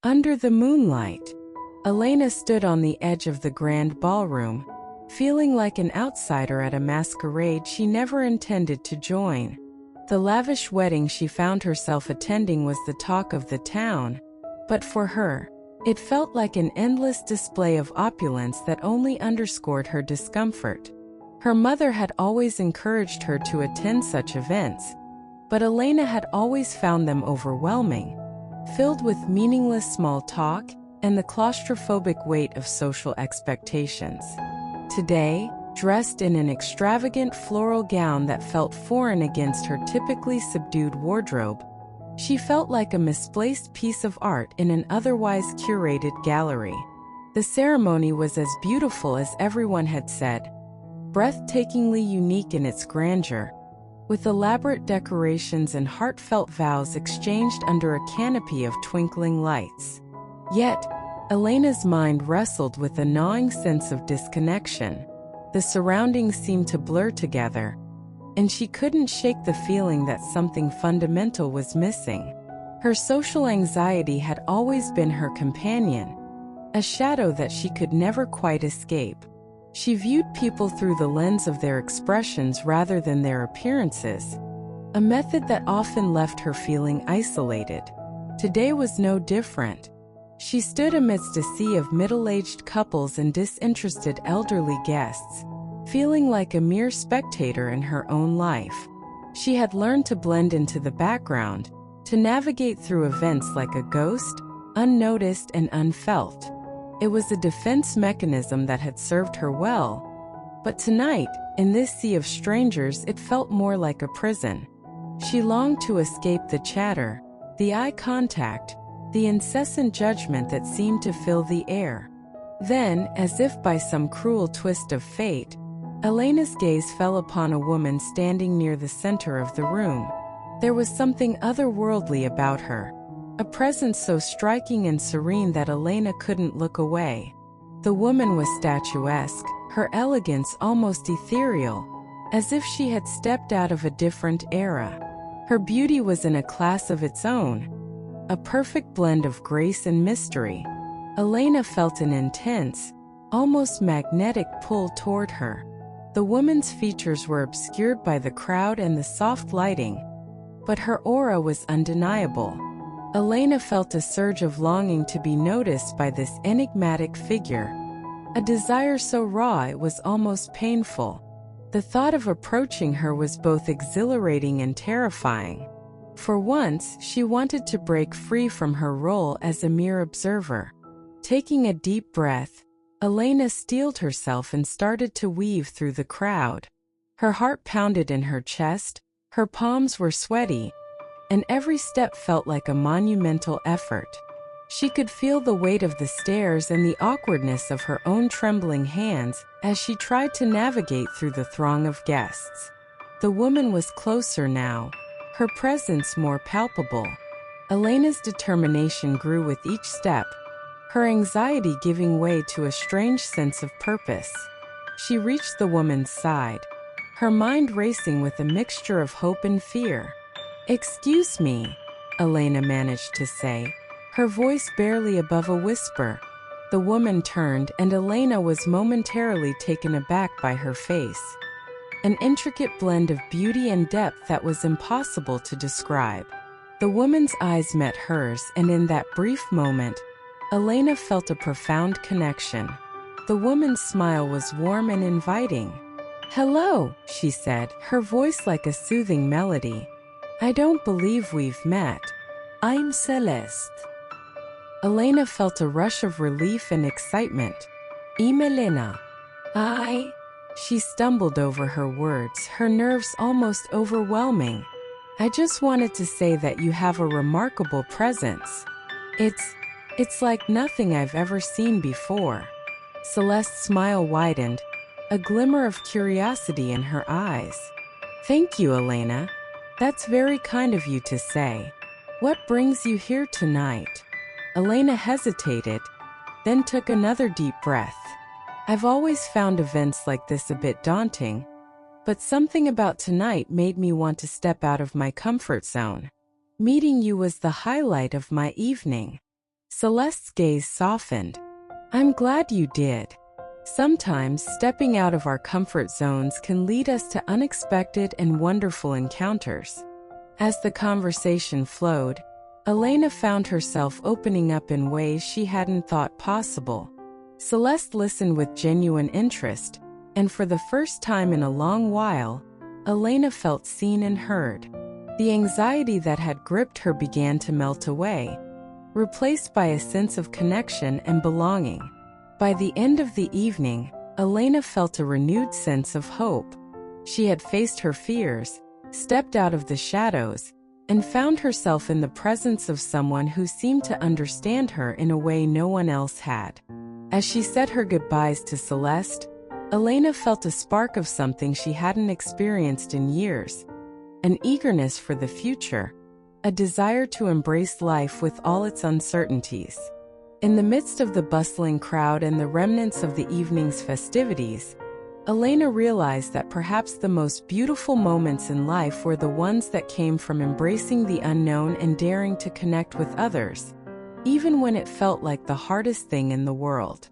Under the moonlight, Elena stood on the edge of the grand ballroom, feeling like an outsider at a masquerade she never intended to join. The lavish wedding she found herself attending was the talk of the town, but for her, it felt like an endless display of opulence that only underscored her discomfort. Her mother had always encouraged her to attend such events, but Elena had always found them overwhelming, filled with meaningless small talk and the claustrophobic weight of social expectations. Today, dressed in an extravagant floral gown that felt foreign against her typically subdued wardrobe, she felt like a misplaced piece of art in an otherwise curated gallery. The ceremony was as beautiful as everyone had said, breathtakingly unique in its grandeur, with elaborate decorations and heartfelt vows exchanged under a canopy of twinkling lights. Yet, Elena's mind wrestled with a gnawing sense of disconnection. The surroundings seemed to blur together, and she couldn't shake the feeling that something fundamental was missing. Her social anxiety had always been her companion, a shadow that she could never quite escape. She viewed people through the lens of their expressions rather than their appearances, a method that often left her feeling isolated. Today was no different. She stood amidst a sea of middle-aged couples and disinterested elderly guests, feeling like a mere spectator in her own life. She had learned to blend into the background, to navigate through events like a ghost, unnoticed and unfelt. It was a defense mechanism that had served her well, but tonight, in this sea of strangers, it felt more like a prison. She longed to escape the chatter, the eye contact, the incessant judgment that seemed to fill the air. Then, as if by some cruel twist of fate, Elena's gaze fell upon a woman standing near the center of the room. There was something otherworldly about her, a presence so striking and serene that Elena couldn't look away. The woman was statuesque, her elegance almost ethereal, as if she had stepped out of a different era. Her beauty was in a class of its own, a perfect blend of grace and mystery. Elena felt an intense, almost magnetic pull toward her. The woman's features were obscured by the crowd and the soft lighting, but her aura was undeniable. Elena felt a surge of longing to be noticed by this enigmatic figure, a desire so raw it was almost painful. The thought of approaching her was both exhilarating and terrifying. For once, she wanted to break free from her role as a mere observer. Taking a deep breath, Elena steeled herself and started to weave through the crowd. Her heart pounded in her chest, her palms were sweaty, and every step felt like a monumental effort. She could feel the weight of the stairs and the awkwardness of her own trembling hands as she tried to navigate through the throng of guests. The woman was closer now, her presence more palpable. Elena's determination grew with each step, her anxiety giving way to a strange sense of purpose. She reached the woman's side, her mind racing with a mixture of hope and fear. "Excuse me," Elena managed to say, her voice barely above a whisper. The woman turned and Elena was momentarily taken aback by her face. An intricate blend of beauty and depth that was impossible to describe. The woman's eyes met hers, and in that brief moment, Elena felt a profound connection. The woman's smile was warm and inviting. "Hello," she said, her voice like a soothing melody. "I don't believe we've met. I'm Celeste." Elena felt a rush of relief and excitement. "I'm Elena." She stumbled over her words, her nerves almost overwhelming. "I just wanted to say that you have a remarkable presence. It's like nothing I've ever seen before." Celeste's smile widened, a glimmer of curiosity in her eyes. "Thank you, Elena. That's very kind of you to say. What brings you here tonight?" Elena hesitated, then took another deep breath. "I've always found events like this a bit daunting, but something about tonight made me want to step out of my comfort zone. Meeting you was the highlight of my evening." Celeste's gaze softened. I'm glad you did. Sometimes stepping out of our comfort zones can lead us to unexpected and wonderful encounters. As the conversation flowed, Elena found herself opening up in ways she hadn't thought possible. Celeste listened with genuine interest, and for the first time in a long while, Elena felt seen and heard. The anxiety that had gripped her began to melt away, replaced by a sense of connection and belonging. By the end of the evening, Elena felt a renewed sense of hope. She had faced her fears, stepped out of the shadows, and found herself in the presence of someone who seemed to understand her in a way no one else had. As she said her goodbyes to Celeste, Elena felt a spark of something she hadn't experienced in years, an eagerness for the future, a desire to embrace life with all its uncertainties. In the midst of the bustling crowd and the remnants of the evening's festivities, Elena realized that perhaps the most beautiful moments in life were the ones that came from embracing the unknown and daring to connect with others, even when it felt like the hardest thing in the world.